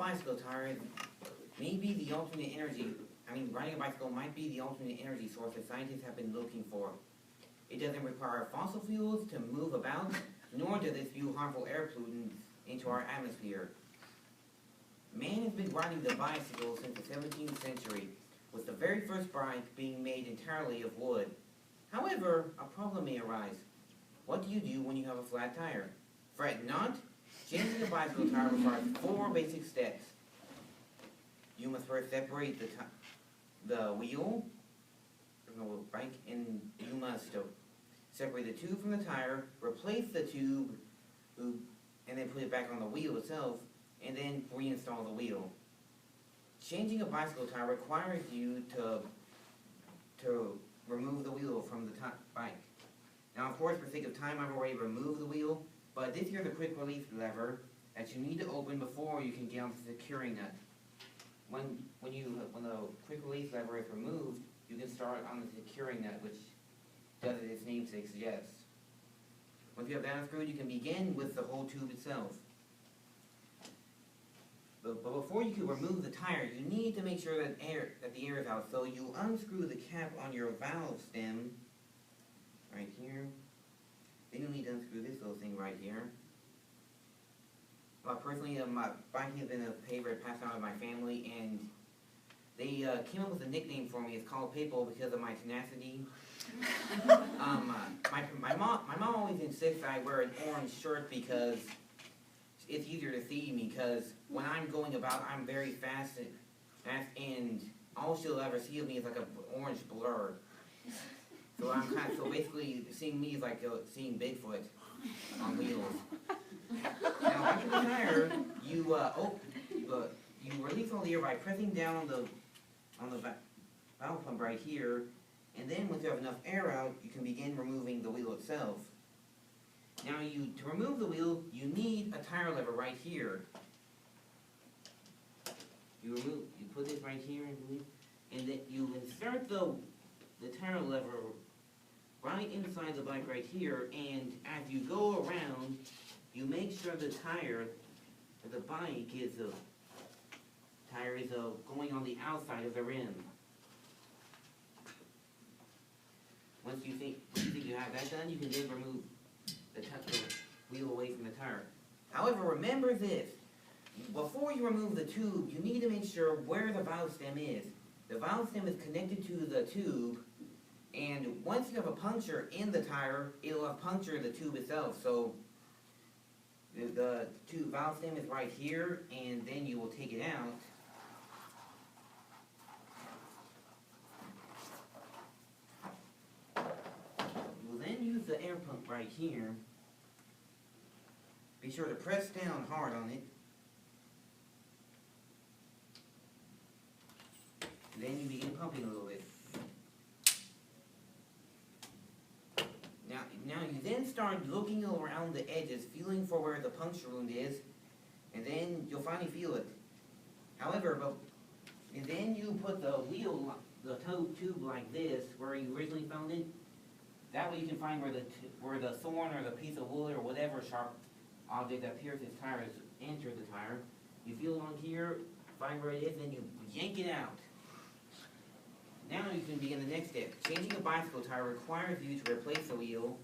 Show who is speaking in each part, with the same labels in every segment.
Speaker 1: bicycle tire may be the alternate energy. Riding a bicycle might be the alternate energy source that scientists have been looking for. It doesn't require fossil fuels to move about, nor does it spew harmful air pollutants into our atmosphere. Man has been riding the bicycle since the 17th century, with the very first bike being made entirely of wood. However, a problem may arise. What do you do when you have a flat tire? Fret not. Changing a bicycle tire requires 4 basic steps. You must first separate the wheel from the bike, and you must separate the tube from the tire, replace the tube, and then put it back on the wheel itself, and then reinstall the wheel. Changing a bicycle tire requires you to remove the wheel from the bike. Now, of course, for sake of time, I've already removed the wheel, but this here is a quick release lever that you need to open before you can get on the securing nut. When the quick release lever is removed, you can start on the securing nut, which does as its namesake suggests. Once you have that unscrewed, you can begin with the whole tube itself. But before you can remove the tire, you need to make sure that the air is out. So you unscrew the cap on your valve stem right here. Then you'll need to unscrew this little thing right here. Personally, my biking has been a favorite pastime of my family, and they came up with a nickname for me. It's called Papo because of my tenacity. My mom always insists I wear an orange shirt because it's easier to see me, because when I'm going about, I'm very fast, and all she'll ever see of me is like an orange blur. So basically, seeing me is like seeing Bigfoot on wheels. Now, after the tire, you release all the air by pressing down on the valve pump right here, and then once you have enough air out, you can begin removing the wheel itself. Now, to remove the wheel, you need a tire lever right here. You put this right here, and then you insert the tire lever right inside the bike right here, and as you go around, you make sure the tire of the bike is going on the outside of the rim. Once you think you have that done, you can then remove the wheel away from the tire. However, remember this. Before you remove the tube, you need to make sure where the valve stem is. The valve stem is connected to the tube, and once you have a puncture in the tire, it'll puncture the tube itself. So the valve stem is right here, and then you will take it out. You will then use the air pump right here. Be sure to press down hard on it. Then you begin pumping a little bit. Now you then start looking around the edges, feeling for where the puncture wound is, and then you'll finally feel it. However, and then you put the tube like this, where you originally found it. That way you can find where the thorn or the piece of wood or whatever sharp object that pierces tire has entered the tire. You feel along here, find where it is, then you yank it out. Now you can begin the next step. Changing a bicycle tire requires you to replace the wheel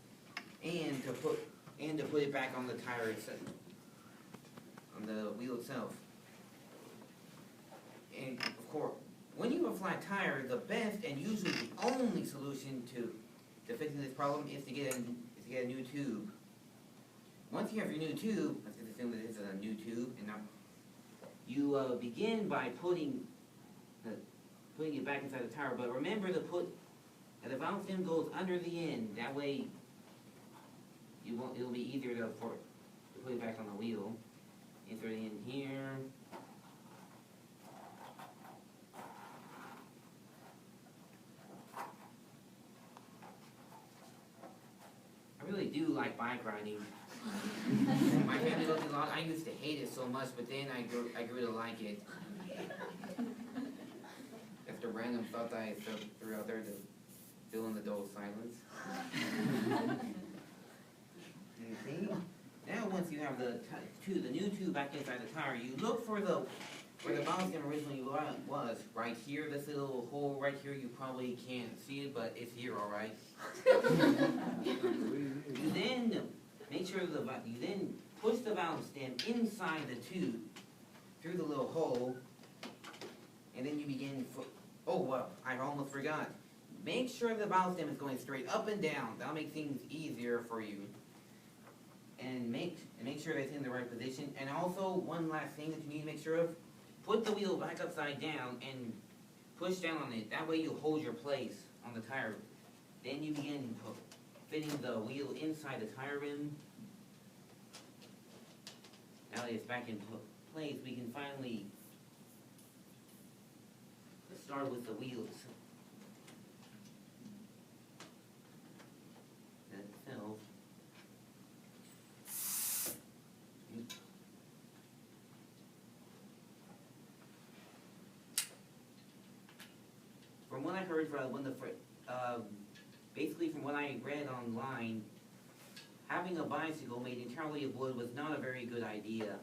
Speaker 1: and to put it back on the tire itself, on the wheel itself. And of course, when you have a flat tire, the best and usually the only solution to fixing this problem is to get a new tube. Once you have your new tube, let's just assume that this is a new tube, and now you begin by putting it back inside the tire. But remember to the valve stem goes under the end. That way, it'll be easier to put it back on the wheel. Insert it in here. I really do like bike riding. My family loves it a lot. I used to hate it so much, but then I grew to like it. After random thoughts I threw out there to fill in the dull silence. You see? Now once you have the new tube back inside the tire, you look for the where the valve stem originally was, right here, this little hole right here, you probably can't see it, but it's here, alright? You then make sure you then push the valve stem inside the tube, through the little hole, and then you begin, oh well, I almost forgot. Make sure the valve stem is going straight up and down, that'll make things easier for you. And make sure that it's in the right position, and also one last thing that you need to make sure of, put the wheel back upside down and push down on it. That way you hold your place on the tire. Then you begin fitting the wheel inside the tire rim. Now that it's back in place, we can finally start with the wheels themselves. From what I heard basically from what I read online, having a bicycle made entirely of wood was not a very good idea.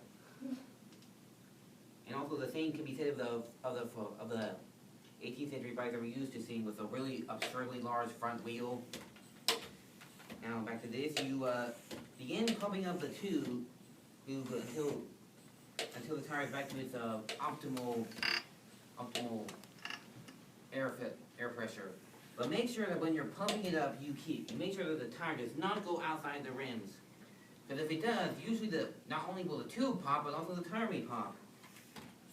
Speaker 1: And also the same can be said of the 18th century bike that we're used to seeing with a really absurdly large front wheel. Now back to this, you begin pumping up the tube until the tire is back to its optimal air pressure. But make sure that when you're pumping it up, you make sure that the tire does not go outside the rims. Because if it does, usually not only will the tube pop, but also the tire may pop.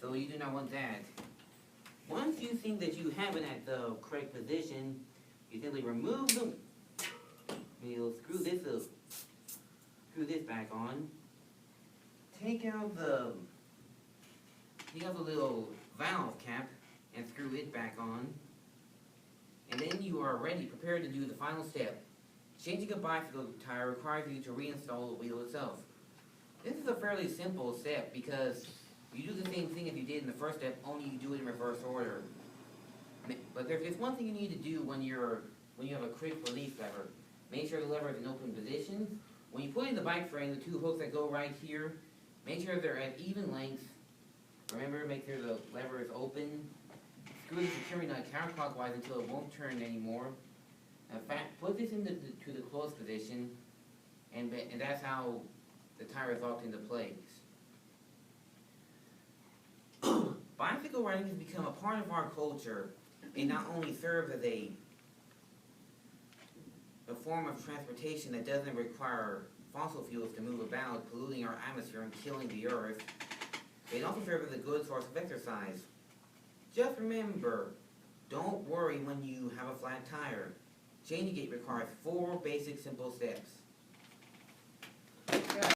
Speaker 1: So you do not want that. Once you think that you have it at the correct position, you simply remove the wheel, screw this back on, take out the little valve cap and screw it back on, and then you are ready, prepared to do the final step. Changing a bicycle tire requires you to reinstall the wheel itself. This is a fairly simple step because you do the same thing as you did in the first step, only you do it in reverse order. But there's just one thing you need to do when you have a quick release lever. Make sure the lever is in open position. When you put in the bike frame, the two hooks that go right here, make sure they're at even lengths. Remember, make sure the lever is open. Screw the security nut counterclockwise until it won't turn anymore. In fact, put this into the closed position, and that's how the tire is locked into place. Bicycle riding has become a part of our culture. It not only serves as a form of transportation that doesn't require fossil fuels to move about, polluting our atmosphere and killing the earth, but it also serves as a good source of exercise. Just remember, don't worry when you have a flat tire. Changing it requires 4 basic simple steps.